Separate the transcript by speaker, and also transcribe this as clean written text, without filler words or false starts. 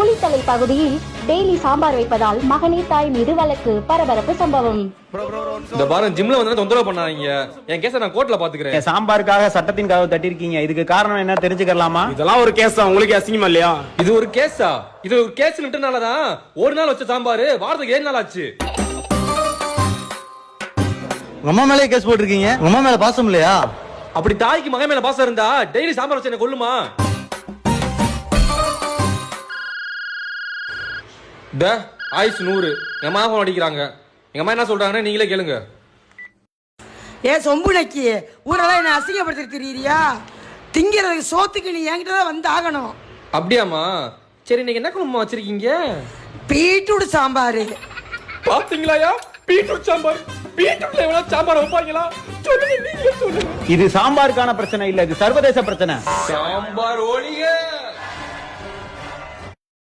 Speaker 1: குளித்தலை பகுதியில் டெய்லி சாம்பார் வைப்பதால் மகனே தாய் மீது வழக்கு. பரபரப்பு சம்பவம்.
Speaker 2: இந்த வாரம் ஜிம்ல வந்து தொந்தரவு பண்ணாதீங்க. என் கேஸ நான் கோர்ட்ல பாத்துக்கிறேன்.
Speaker 3: சாம்பாருக்காக சட்டத்தின் கதவு தட்டிருக்கீங்க. இதுக்கு காரணம் என்ன தெரிஞ்சுக்கலாமா?
Speaker 4: இதெல்லாம் ஒரு கேஸ் தான். உங்களுக்கு அசிங்கமா இல்லையா?
Speaker 2: இது ஒரு கேஸா? இது ஒரு கேஸ் விட்டனாலதான் ஒரு நாள் வச்ச சாம்பார் வாரத்துக்கு 7 நாள் ஆச்சு.
Speaker 5: உங்க மேலே கேஸ் போட்டிருக்கீங்க. உங்க மேல பாசம் இல்லையா?
Speaker 2: அப்படி தாய்க்கு மகன் மேல பாசம் இருந்தா டெய்லி சாம்பார் வச்சு என்ன கொல்லுமா? ஆயுஷ் 100. எங்க அம்மா போன் அடிக்கிறாங்க. எங்க அம்மா என்ன சொல்றாங்கன்னு நீங்களே கேளுங்க.
Speaker 6: ஏன் சொம்பு நக்கி ஊரெல்லாம் என்ன அசிங்கப்படுத்திட்டு திரியிறியா? திங்கிறதுக்கு சோத்துக்கு நீ என்கிட்ட தான் வந்து ஆகணும்.
Speaker 2: அப்படியாமா? சரி, இன்னைக்கு என்ன குழம்பு வச்சிருக்கீங்க?
Speaker 6: பீட்ரூட் சாம்பாரு.
Speaker 2: பாத்தீங்களாயா? பீட்ரூட் சாம்பார். பீட்ரூட்ல எவ்வளவு சாம்பார் வைப்பாங்களா? சொல்லுங்க, நீங்களே சொல்லுங்க.
Speaker 3: இது சாம்பாருக்கான பிரச்சனை இல்ல, இது சர்வதேச பிரச்சனை.
Speaker 2: சாம்பார் ஒழிக.